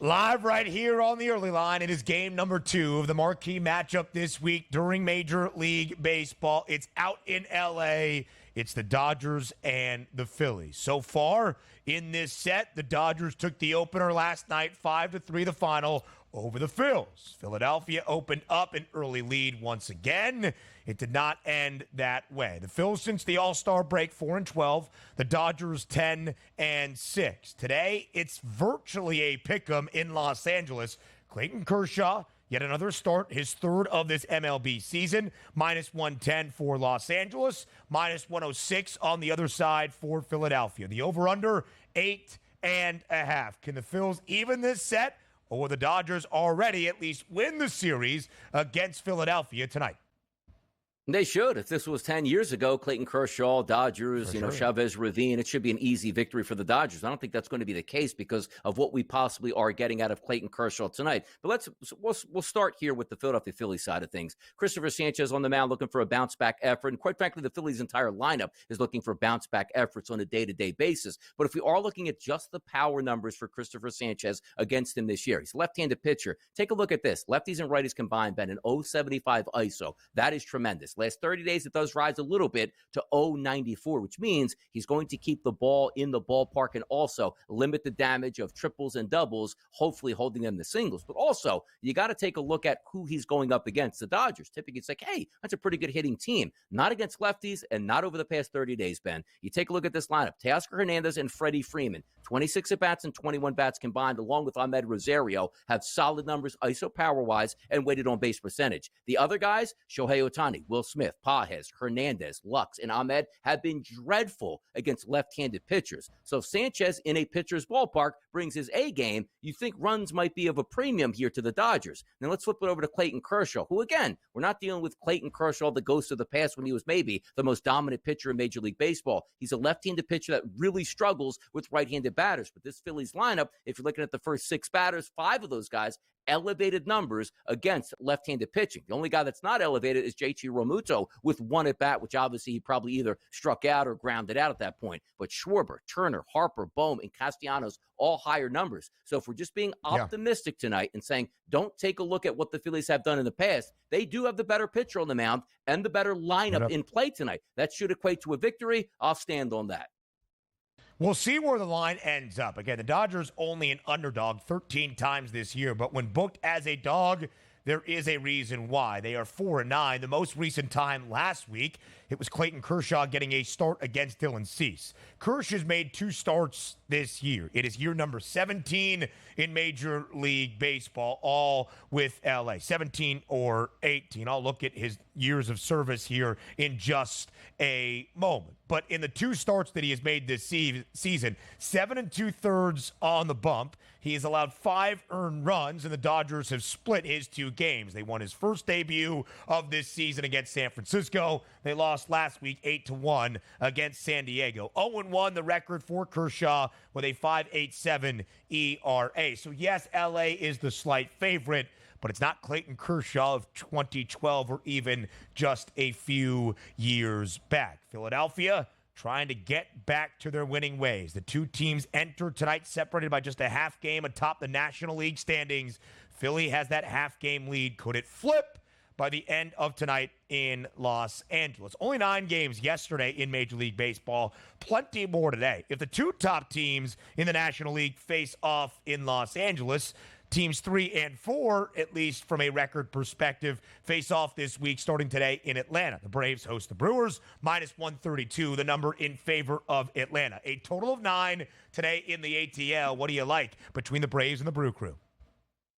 Live right here on the early line, it is game number 2 of the marquee matchup this week during Major League Baseball. It's out in L.A. It's the Dodgers and the Phillies. So far in this set, the Dodgers took the opener last night, 5-3 the final over the Phils. Philadelphia opened up an early lead once again. It did not end that way. The Phils, since the All-Star break, 4-12. The Dodgers, 10-6. Today, it's virtually a pick'em in Los Angeles. Clayton Kershaw, yet another start, his third of this MLB season. -110 for Los Angeles, -106 on the other side for Philadelphia. The over-under, 8.5. Can the Phils even this set? Or will the Dodgers already at least win the series against Philadelphia tonight? They should. If this was 10 years ago, Clayton Kershaw, Dodgers, Chavez Ravine, it should be an easy victory for the Dodgers. I don't think that's going to be the case because of what we possibly are getting out of Clayton Kershaw tonight. But we'll start here with the Philadelphia Phillies side of things. Christopher Sanchez on the mound looking for a bounce-back effort. And quite frankly, the Phillies' entire lineup is looking for bounce-back efforts on a day-to-day basis. But if we are looking at just the power numbers for Christopher Sanchez against him this year, he's a left-handed pitcher. Take a look at this. Lefties and righties combined, Ben, an 0.75 ISO. That is tremendous. Last 30 days, it does rise a little bit to 0.94, which means he's going to keep the ball in the ballpark and also limit the damage of triples and doubles, hopefully holding them to singles. But also, you got to take a look at who he's going up against. The Dodgers, typically, it's like, hey, that's a pretty good hitting team. Not against lefties and not over the past 30 days, Ben. You take a look at this lineup. Teoscar Hernandez and Freddie Freeman, 26 at-bats and 21 bats combined, along with Ahmed Rosario, have solid numbers ISO power-wise and weighted on base percentage. The other guys, Shohei Ohtani, Will Smith, Pajes, Hernandez, Lux, and Ahmed have been dreadful against left-handed pitchers. So Sanchez in a pitcher's ballpark brings his A game. You think runs might be of a premium here to the Dodgers. Now let's flip it over to Clayton Kershaw, who again, we're not dealing with Clayton Kershaw, the ghost of the past when he was maybe the most dominant pitcher in Major League Baseball. He's a left-handed pitcher that really struggles with right-handed batters. But this Phillies lineup, if you're looking at the first 6 batters, 5 of those guys elevated numbers against left-handed pitching. The only guy that's not elevated is JT Realmuto with 1 at-bat, which obviously he probably either struck out or grounded out at that point. But Schwarber, Turner, Harper, Bohm, and Castellanos, all higher numbers. So if we're just being optimistic tonight and saying, don't take a look at what the Phillies have done in the past, they do have the better pitcher on the mound and the better lineup in play tonight. That should equate to a victory. I'll stand on that. We'll see where the line ends up. Again, the Dodgers only an underdog 13 times this year, but when booked as a dog, there is a reason why. They are 4-9. The most recent time last week, it was Clayton Kershaw getting a start against Dylan Cease. Kershaw's made 2 starts this year. It is year number 17 in Major League Baseball, all with LA. 17 or 18. I'll look at his years of service here in just a moment. But in the 2 starts that he has made this season, 7 2/3 on the bump. He has allowed 5 earned runs, and the Dodgers have split his 2 games. They won his first debut of this season against San Francisco. They lost last week 8-1 against San Diego. 0-1 the record for Kershaw with a 5.87 ERA. So yes, LA is the slight favorite, but it's not Clayton Kershaw of 2012 or even just a few years back. Philadelphia trying to get back to their winning ways. The 2 teams enter tonight separated by just a half game atop the National League standings. Philly has that half-game lead. Could it flip by the end of tonight in Los Angeles? Only 9 games yesterday in Major League Baseball. Plenty more today. If the 2 top teams in the National League face off in Los Angeles, teams 3 and 4, at least from a record perspective, face off this week starting today in Atlanta. The Braves host the Brewers, -132, the number in favor of Atlanta. A total of 9 today in the ATL. What do you like between the Braves and the Brew Crew?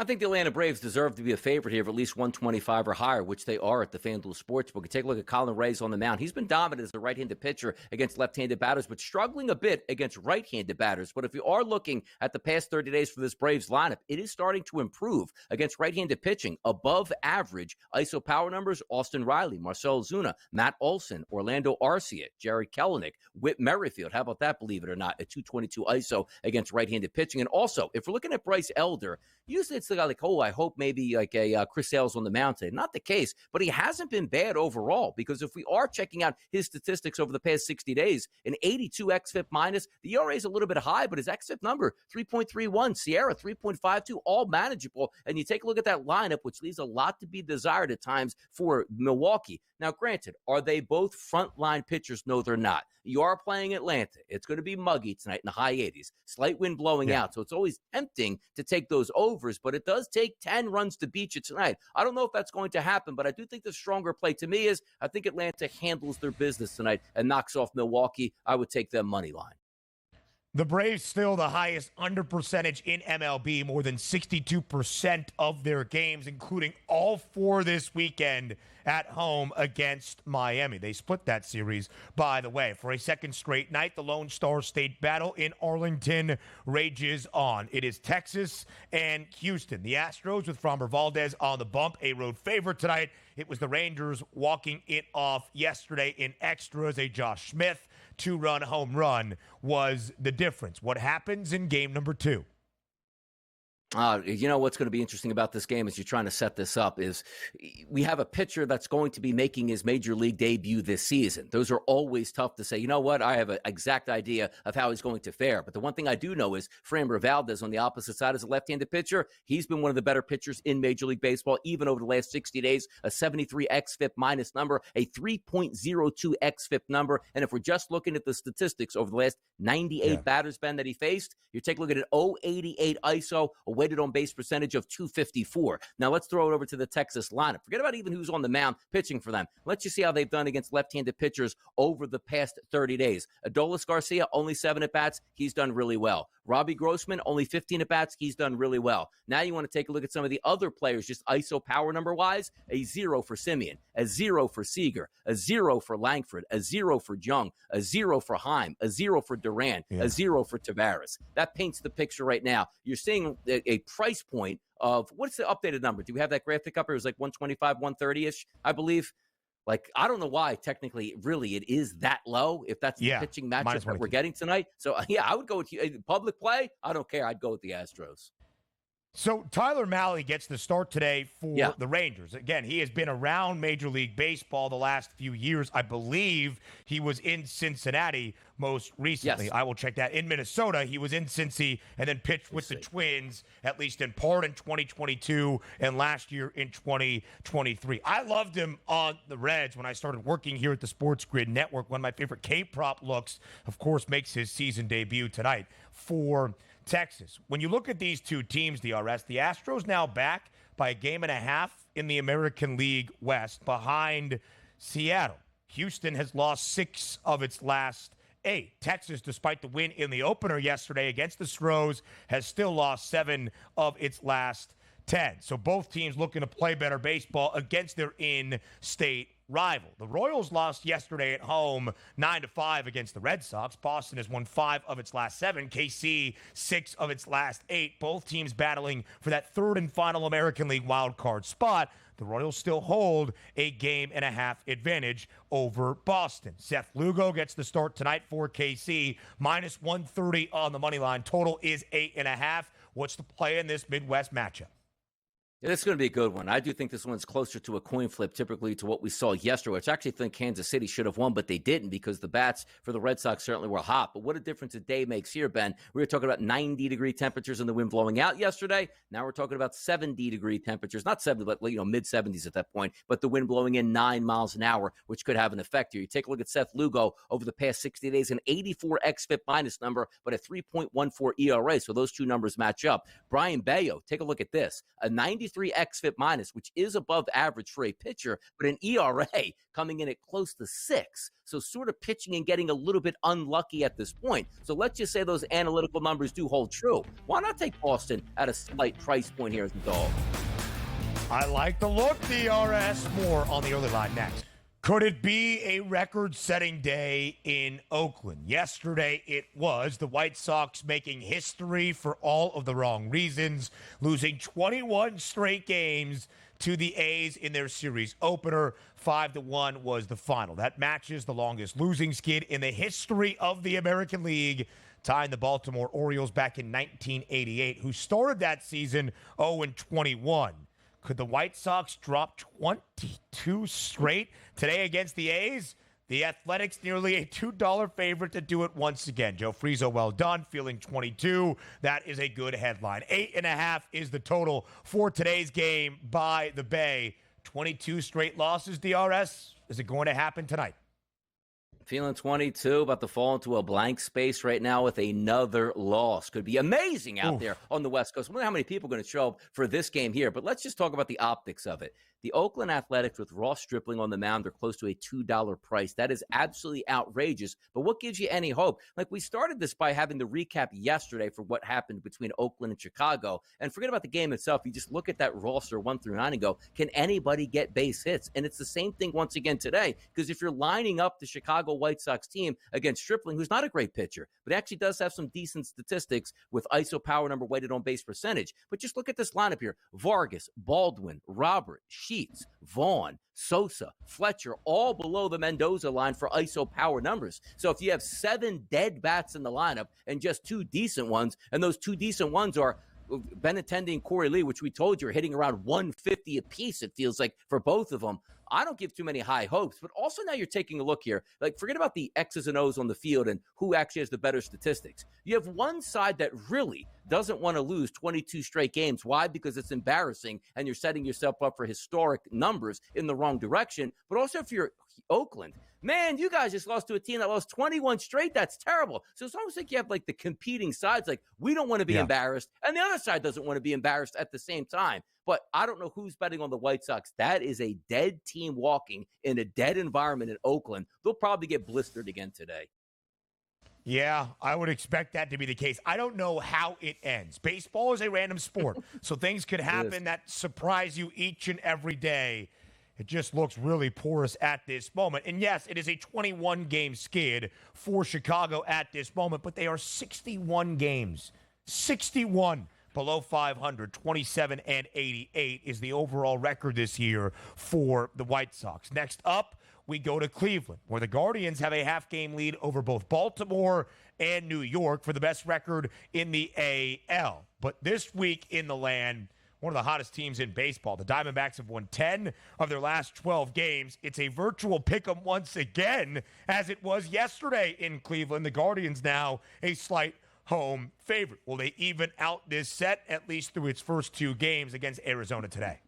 I think the Atlanta Braves deserve to be a favorite here of at least 125 or higher, which they are at the FanDuel Sportsbook. You take a look at Colin Reyes on the mound. He's been dominant as a right-handed pitcher against left-handed batters, but struggling a bit against right-handed batters. But if you are looking at the past 30 days for this Braves lineup, it is starting to improve against right-handed pitching. Above average ISO power numbers, Austin Riley, Marcell Ozuna, Matt Olson, Orlando Arcia, Jerry Kelenic, Whit Merrifield. How about that, believe it or not, a 222 ISO against right-handed pitching. And also, if we're looking at Bryce Elder, usually it's always think like, oh, I hope maybe like a Chris Sale's on the mound today. Not the case, but he hasn't been bad overall, because if we are checking out his statistics over the past 60 days, an 82 xFIP minus, the ERA is a little bit high, but his xFIP number, 3.31, Sierra, 3.52, all manageable. And you take a look at that lineup, which leaves a lot to be desired at times for Milwaukee. Now, granted, are they both frontline pitchers? No, they're not. You are playing Atlanta. It's going to be muggy tonight in the high 80s. Slight wind blowing out, so it's always tempting to take those overs, but it does take 10 runs to beat you tonight. I don't know if that's going to happen, but I do think the stronger play to me is I think Atlanta handles their business tonight and knocks off Milwaukee. I would take them money line. The Braves still the highest under percentage in MLB, more than 62% of their games, including all 4 this weekend at home against Miami. They split that series, by the way. For a second straight night, the Lone Star State battle in Arlington rages on. It is Texas and Houston. The Astros with Framber Valdez on the bump, a road favorite tonight. It was the Rangers walking it off yesterday in extras. A Josh Smith 2-run home run was the difference. What happens in game number 2? You know what's going to be interesting about this game as you're trying to set this up is we have a pitcher that's going to be making his major league debut this season. Those are always tough to say. You know what? I have an exact idea of how he's going to fare. But the one thing I do know is Framber Valdez on the opposite side is a left-handed pitcher. He's been one of the better pitchers in Major League Baseball, even over the last 60 days. A 73 xFIP minus number, a 3.02 xFIP number. And if we're just looking at the statistics over the last 98 batters, Ben, that he faced, you take a look at an 0.88 ISO, a weighted on base percentage of 254. Now let's throw it over to the Texas lineup. Forget about even who's on the mound pitching for them. Let's just see how they've done against left-handed pitchers over the past 30 days. Adolis Garcia, only 7 at-bats. He's done really well. Robbie Grossman, only 15 at-bats. He's done really well. Now you want to take a look at some of the other players, just ISO power number-wise. A 0 for Simeon, a 0 for Seager, a 0 for Langford, a 0 for Jung, a 0 for Heim, a 0 for Duran, a 0 for Tavares. That paints the picture right now. You're seeing a price point of, what's the updated number? Do we have that graphic up? It was like 125, 130-ish, I believe. Like, I don't know why technically, really, it is that low if that's the pitching matchup that we're getting tonight. So, I would go with public play. I don't care. I'd go with the Astros. So Tyler Mahle gets the start today for the Rangers. Again, he has been around Major League Baseball the last few years. I believe he was in Cincinnati most recently. Yes. I will check that. In Minnesota, he was in Cincy and then pitched with the Twins, at least in part in 2022 and last year in 2023. I loved him on the Reds when I started working here at the SportsGrid Network. One of my favorite K-prop looks, of course, makes his season debut tonight for Texas. When you look at these two teams, DRS, the Astros now back by a game and a half in the American League West behind Seattle. Houston has lost 6 of its last 8. Texas, despite the win in the opener yesterday against the Stros, has still lost 7 of its last 10. So both teams looking to play better baseball against their in-state rival. The Royals lost yesterday at home 9-5 against the Red Sox. Boston has won 5 of its last 7. KC 6 of its last 8. Both teams battling for that third and final American League wild card spot. The Royals still hold a game and a half advantage over Boston. Seth Lugo gets the start tonight for KC. Minus 130 on the money line. Total is 8.5. What's the play in this Midwest matchup? It's going to be a good one. I do think this one's closer to a coin flip, typically to what we saw yesterday, which I actually think Kansas City should have won, but they didn't because the bats for the Red Sox certainly were hot. But what a difference a day makes here, Ben. We were talking about 90-degree temperatures and the wind blowing out yesterday. Now we're talking about 70-degree temperatures. Not 70, but mid-70s at that point. But the wind blowing in 9 miles an hour, which could have an effect here. You take a look at Seth Lugo over the past 60 days, an 84 xFIP minus number, but a 3.14 ERA. So those two numbers match up. Brian Bayo, take a look at this. A 93 xFIP minus, which is above average for a pitcher, but an ERA coming in at close to 6. So sort of pitching and getting a little bit unlucky at this point. So let's just say those analytical numbers do hold true. Why not take Boston at a slight price point here as a dog? I like the look, DRS. More on the early line next. Could it be a record-setting day in Oakland? Yesterday it was. The White Sox making history for all of the wrong reasons, losing 21 straight games to the A's in their series opener. 5-1 was the final. That matches the longest losing skid in the history of the American League. tying the Baltimore Orioles back in 1988, who started that season 0-21. Could the White Sox drop 22 straight today against the A's? The Athletics nearly a $2 favorite to do it once again. Joe Frizo, well done. Feeling 22. That is a good headline. 8.5 is the total for today's game by the Bay. 22 straight losses, DRS. Is it going to happen tonight? Feeling 22, about to fall into a blank space right now with another loss. Could be amazing out there on the West Coast. I wonder how many people are going to show up for this game here, but let's just talk about the optics of it. The Oakland Athletics with Ross Stripling on the mound are close to a $2 price. That is absolutely outrageous, but what gives you any hope? Like, we started this by having the recap yesterday for what happened between Oakland and Chicago, and forget about the game itself. You just look at that roster 1 through 9 and go, can anybody get base hits? And it's the same thing once again today, because if you're lining up the Chicago White Sox team against Stripling, who's not a great pitcher, but actually does have some decent statistics with ISO power number weighted on base percentage. But just look at this lineup here. Vargas, Baldwin, Robert, Sheets, Vaughn, Sosa, Fletcher, all below the Mendoza line for ISO power numbers. So if you have 7 dead bats in the lineup and just 2 decent ones, and those 2 decent ones are Benintendi and Corey Lee, which we told you are hitting around 150 apiece, it feels like, for both of them. I don't give too many high hopes, but also now you're taking a look here. Like, forget about the X's and O's on the field and who actually has the better statistics. You have one side that really doesn't want to lose 22 straight games. Why? Because it's embarrassing, and you're setting yourself up for historic numbers in the wrong direction. But also, if you're Oakland, man, you guys just lost to a team that lost 21 straight. That's terrible. So it's almost like you have like the competing sides. Like, we don't want to be embarrassed, and the other side doesn't want to be embarrassed at the same time. But I don't know who's betting on the White Sox. That is a dead team walking in a dead environment in Oakland. They'll probably get blistered again today. Yeah, I would expect that to be the case. I don't know how it ends. Baseball is a random sport, so things could happen that surprise you each and every day. It just looks really porous at this moment. And yes, it is a 21-game skid for Chicago at this moment, but they are 61 games. 61 below 500. 27-88 is the overall record this year for the White Sox. Next up, we go to Cleveland, where the Guardians have a half-game lead over both Baltimore and New York for the best record in the AL. But this week in the land, one of the hottest teams in baseball. The Diamondbacks have won 10 of their last 12 games. It's a virtual pick'em once again, as it was yesterday in Cleveland. The Guardians now a slight home favorite. Will they even out this set, at least through its first 2 games against Arizona today?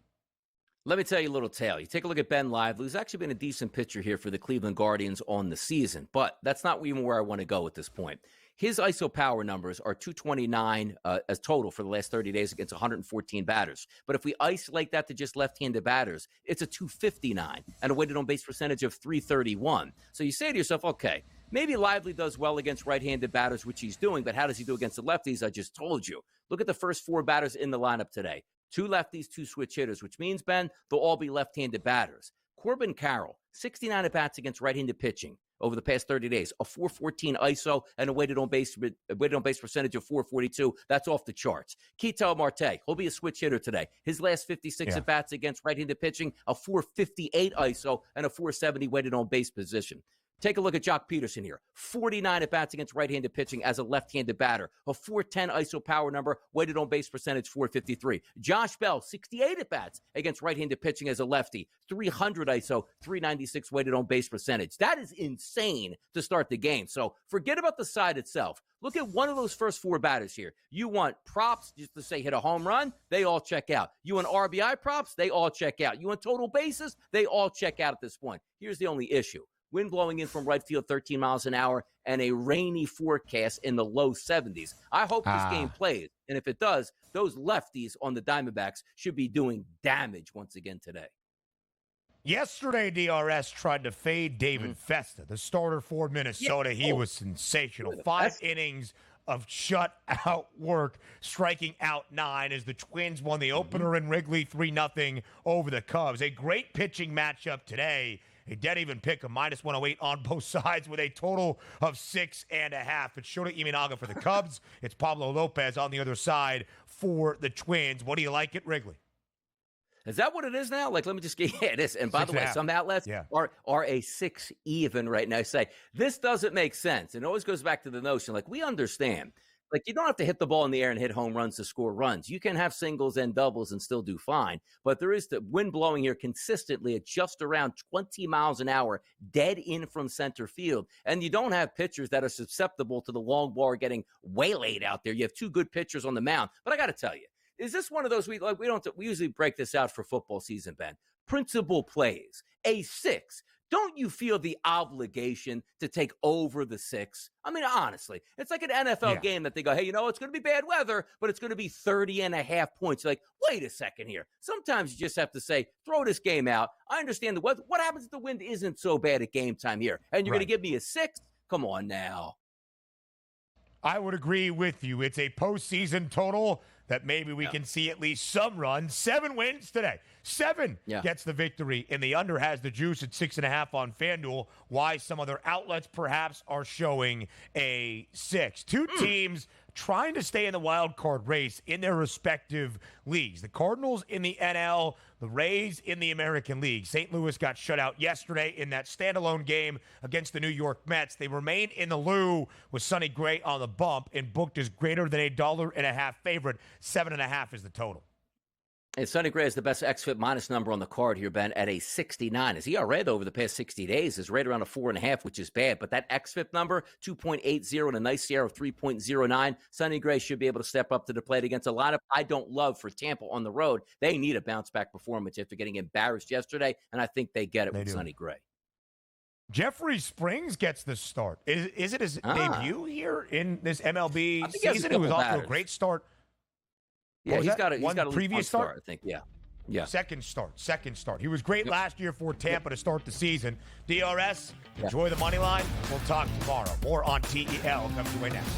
Let me tell you a little tale. You take a look at Ben Lively, who's actually been a decent pitcher here for the Cleveland Guardians on the season, but that's not even where I want to go at this point. His ISO power numbers are 229 as total for the last 30 days against 114 batters. But if we isolate that to just left-handed batters, it's a 259 and a weighted on base percentage of 331. So you say to yourself, okay, maybe Lively does well against right-handed batters, which he's doing, but how does he do against the lefties? I just told you. Look at the first 4 batters in the lineup today. 2 lefties, 2 switch hitters, which means, Ben, they'll all be left-handed batters. Corbin Carroll, 69 at-bats against right-handed pitching over the past 30 days, a 414 ISO and a weighted on base percentage of 442. That's off the charts. Ketel Marte, he'll be a switch hitter today. His last 56 at-bats against right-handed pitching, a 458 ISO and a 470 weighted on base position. Take a look at Jock Peterson here. 49 at-bats against right-handed pitching as a left-handed batter. A 410 ISO power number, weighted on base percentage 453. Josh Bell, 68 at-bats against right-handed pitching as a lefty. 300 ISO, 396 weighted on base percentage. That is insane to start the game. So forget about the side itself. Look at one of those first 4 batters here. You want props just to say hit a home run? They all check out. You want RBI props? They all check out. You want total bases? They all check out at this point. Here's the only issue. Wind blowing in from right field 13 miles an hour, and a rainy forecast in the low 70s. I hope this game plays, and if it does, those lefties on the Diamondbacks should be doing damage once again today. Yesterday, DRS tried to fade David Festa, the starter for Minnesota. He was sensational. 5 innings of shutout work, striking out 9 as the Twins won the opener in Wrigley 3-0 over the Cubs. A great pitching matchup today. A dead even pick of -108 on both sides with a total of 6.5. It's Shota Imanaga for the Cubs. It's Pablo Lopez on the other side for the Twins. What do you like at Wrigley? Is that what it is now? Like, let me just get, yeah, it is. And by the way, some outlets are a 6 even right now. Say, this doesn't make sense. And it always goes back to the notion, like, we understand. Like, you don't have to hit the ball in the air and hit home runs to score runs. You can have singles and doubles and still do fine. But there is the wind blowing here consistently at just around 20 miles an hour, dead in from center field. And you don't have pitchers that are susceptible to the long ball getting waylaid out there. You have 2 good pitchers on the mound. But I got to tell you, is this one of those, we usually break this out for football season, Ben. Principal plays, a 6. Don't you feel the obligation to take over the 6? I mean, honestly, it's like an NFL game that they go, hey, it's going to be bad weather, but it's going to be 30.5 points. You're like, wait a second here. Sometimes you just have to say, throw this game out. I understand the weather. What happens if the wind isn't so bad at game time here? And you're going to give me a 6? Come on now. I would agree with you. It's a postseason total that maybe we can see at least some runs. 7 wins today. 7 gets the victory, and the under has the juice at 6.5 on FanDuel. Why some other outlets perhaps are showing a 6. 2 teams trying to stay in the wild card race in their respective leagues. The Cardinals in the NL, the Rays in the American League. St. Louis got shut out yesterday in that standalone game against the New York Mets. They remain in the loo with Sonny Gray on the bump and booked as greater than $1.50 favorite. 7.5 is the total. And Sonny Gray is the best XFIP minus number on the card here, Ben, at a 69. His ERA over the past 60 days is right around a 4.5, which is bad. But that XFIP number, 2.80 and a nice CR of 3.09. Sonny Gray should be able to step up to the plate against a lineup I don't love for Tampa on the road. They need a bounce-back performance after getting embarrassed yesterday, and I think they get it with Sonny Gray. Jeffrey Springs gets the start. Is it his debut here in this MLB season? He was off to a great start. Yeah, he's got a previous start, I think. Yeah. Second start. He was great last year for Tampa to start the season. DRS, enjoy the money line. We'll talk tomorrow. More on TEL comes your way next.